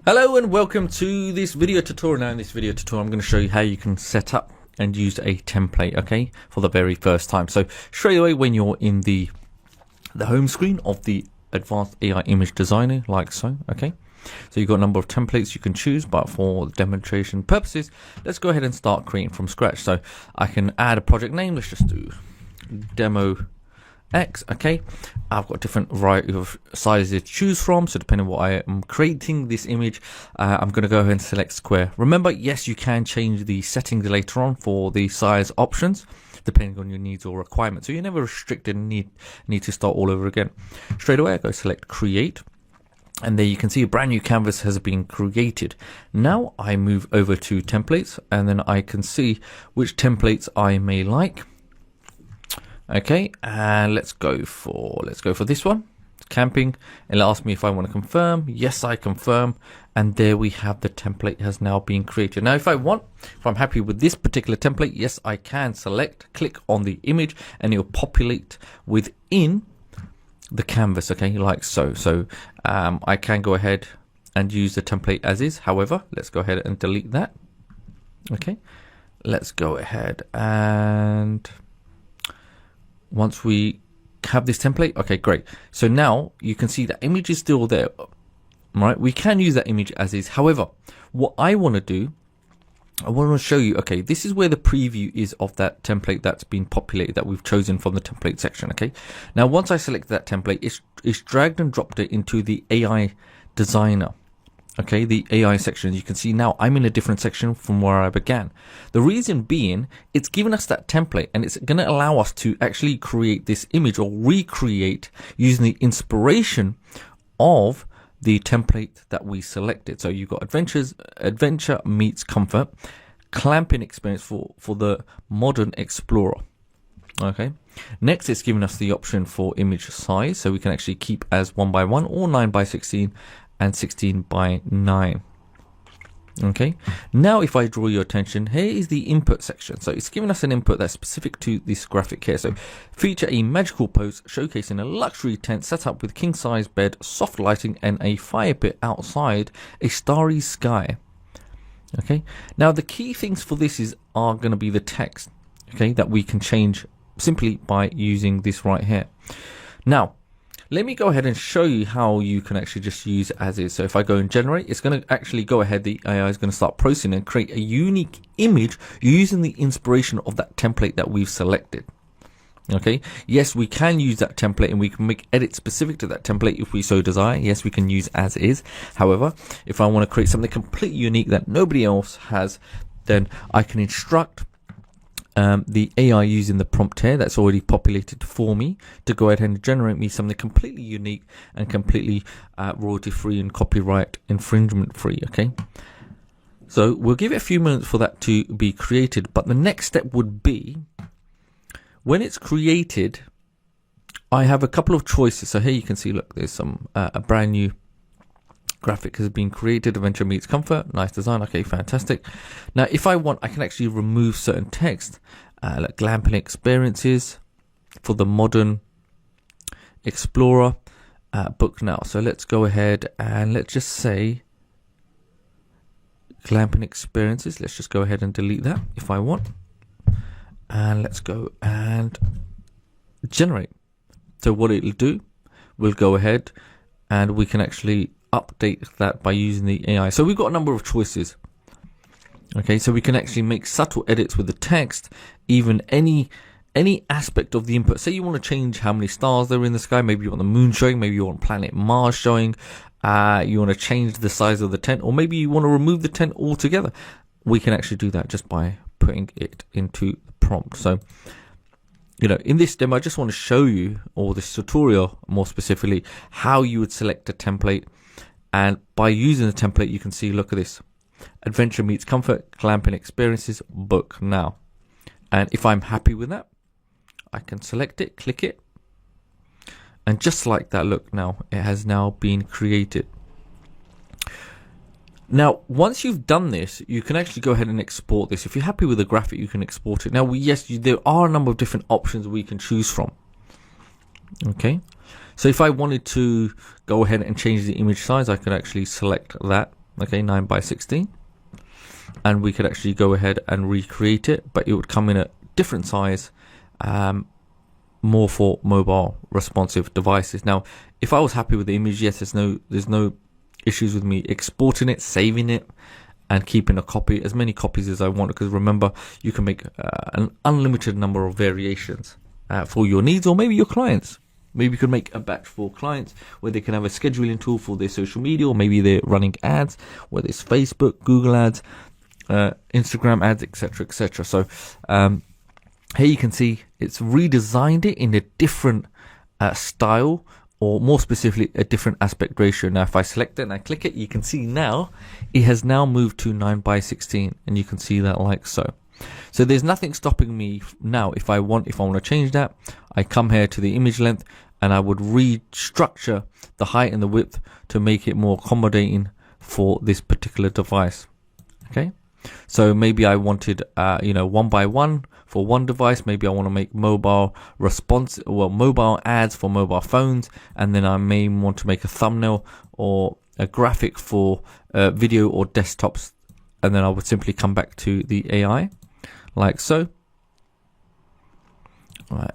Hello and welcome to this video tutorial. Now in this video tutorial I'm going to show you how you can set up and use a template, okay, for the very first time. So straight away when you're in the home screen of the Advanced AI Image Designer, like so, okay. So you've got a number of templates you can choose, but for demonstration purposes, let's go ahead and start creating from scratch. So I can add a project name. Let's just do demo X, okay. I've got different variety of sizes to choose from, so depending on what I am creating this image, I'm going to go ahead and select square. Remember, yes, you can change the settings later on for the size options depending on your needs or requirements, so you're never restricted and need to start all over again. Straight away I go select create, and there you can see a brand new canvas has been created. Now I move over to templates, and then I can see which templates I may like. Okay, and let's go for this one, camping. It'll ask me if I want to confirm. Yes, I confirm, and there we have the template has now been created. Now if I'm happy with this particular template, yes, I can click on the image, and it'll populate within the canvas, okay, like so. I can go ahead and use the template as is. However, let's go ahead and delete that. Okay, let's go ahead and once we have this template, okay, great. So now you can see that image is still there, right? We can use that image as is. However, what I want to do, I want to show you, okay, this is where the preview is of that template that's been populated, that we've chosen from the template section, okay? Now, once I select that template, it's dragged and dropped it into the AI designer. Okay, the AI section. You can see now I'm in a different section from where I began. The reason being, it's given us that template, and it's going to allow us to actually create this image or recreate using the inspiration of the template that we selected. So you've got adventure meets comfort, clamping experience for the modern explorer. Okay, next it's giving us the option for image size, so we can actually keep as 1:1 or 9:16 and 16:9. Okay, now if I draw your attention, here is the input section. So it's giving us an input that's specific to this graphic here. So feature a magical pose showcasing a luxury tent set up with king size bed, soft lighting, and a fire pit outside a starry sky. Okay, now the key things for this are going to be the text, okay, that we can change simply by using this right here. Now let me go ahead and show you how you can actually just use as is. So if I go and generate, it's going to actually go ahead, the AI is going to start processing and create a unique image using the inspiration of that template that we've selected. Okay, yes, we can use that template and we can make edits specific to that template if we so desire. Yes, we can use as is. However, if I want to create something completely unique that nobody else has, then I can instruct the AI using the prompt here that's already populated for me to go ahead and generate me something completely unique and completely royalty free and copyright infringement free. Okay, so we'll give it a few minutes for that to be created, but the next step would be, when it's created, I have a couple of choices. So here you can see, look, there's some a brand new graphic has been created. Adventure meets comfort, nice design. Okay, fantastic. Now if I want, I can actually remove certain text, like glamping experiences for the modern explorer, book now. So let's go ahead and let's just say glamping experiences. Let's just go ahead and delete that if I want, and let's go and generate. So what it'll do, we'll go ahead and we can actually update that by using the AI. So we've got a number of choices. Okay, so we can actually make subtle edits with the text, even any aspect of the input. Say you want to change how many stars there are in the sky, maybe you want the moon showing, maybe you want planet Mars showing, you want to change the size of the tent, or maybe you want to remove the tent altogether. We can actually do that just by putting it into the prompt. So you know, in this demo I just want to show you, or this tutorial more specifically, how you would select a template. And by using the template, you can see, look at this. Adventure meets comfort, glamping experiences, book now. And if I'm happy with that, I can select it, click it. And just like that, look, now it has now been created. Now, once you've done this, you can actually go ahead and export this. If you're happy with the graphic, you can export it. Now, there are a number of different options we can choose from. Okay. So if I wanted to go ahead and change the image size, I could actually select that okay, 9:16, and we could actually go ahead and recreate it, but it would come in a different size, more for mobile responsive devices. Now, if I was happy with the image, yes, there's no issues with me exporting it, saving it, and keeping a copy, as many copies as I want, because remember, you can make an unlimited number of variations for your needs, or maybe your clients. Maybe you could make a batch for clients where they can have a scheduling tool for their social media, or maybe they're running ads, whether it's Facebook, Google ads, Instagram ads, etc., etc. So here you can see it's redesigned it in a different style, or more specifically, a different aspect ratio. Now, if I select it and I click it, you can see now it has now moved to 9:16, and you can see that like so. So there's nothing stopping me now. If I want to change that, I come here to the image length, and I would restructure the height and the width to make it more accommodating for this particular device. Okay, so maybe I wanted 1x1 for one device. Maybe I want to make mobile ads for mobile phones, and then I may want to make a thumbnail or a graphic for video or desktops, and then I would simply come back to the AI like so.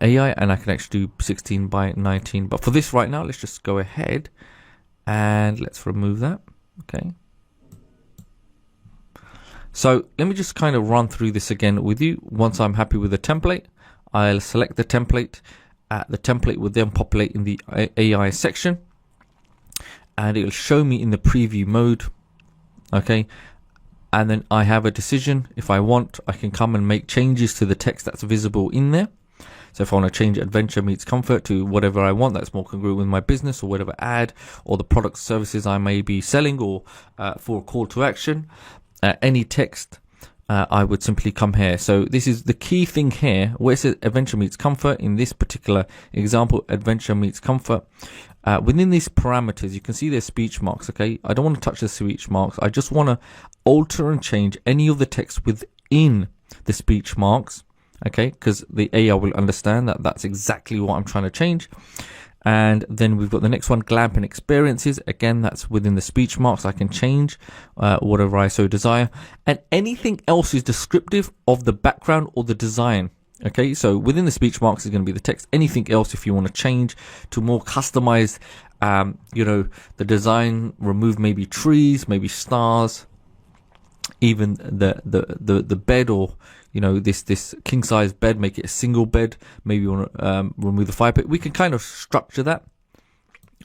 AI, and I can actually do 16:19, but for this right now, let's just go ahead and let's remove that. Okay, so let me just kind of run through this again with you. Once I'm happy with the template, I'll select the template. The template will then populate in the AI section, and it'll show me in the preview mode. Okay, and then I have a decision. If I want, I can come and make changes to the text that's visible in there. So if I want to change adventure meets comfort to whatever I want that's more congruent with my business, or whatever ad or the products, services I may be selling, or for a call to action, any text, I would simply come here. So this is the key thing here, where it says adventure meets comfort. In this particular example, adventure meets comfort. Within these parameters, you can see there's speech marks. Okay, I don't want to touch the speech marks. I just want to alter and change any of the text within the speech marks. Okay, because the AI will understand that that's exactly what I'm trying to change. And then we've got the next one, glamping experiences. Again, that's within the speech marks. I can change whatever I so desire. And anything else is descriptive of the background or the design. Okay, so within the speech marks is going to be the text. Anything else, if you want to change to more customized, the design, remove maybe trees, maybe stars, even the bed, or this king size bed, make it a single bed. Maybe you want to remove the fire pit. We can kind of structure that,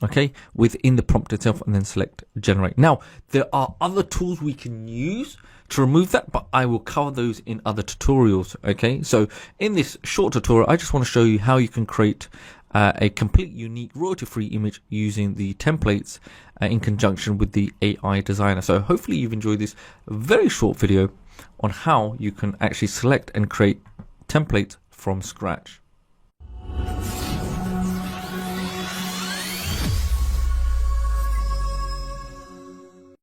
okay, within the prompt itself, and then select generate. Now, there are other tools we can use to remove that, but I will cover those in other tutorials. Okay, so in this short tutorial, I just want to show you how you can create a complete unique royalty-free image using the templates in conjunction with the AI designer. So hopefully you've enjoyed this very short video on how you can actually select and create templates from scratch.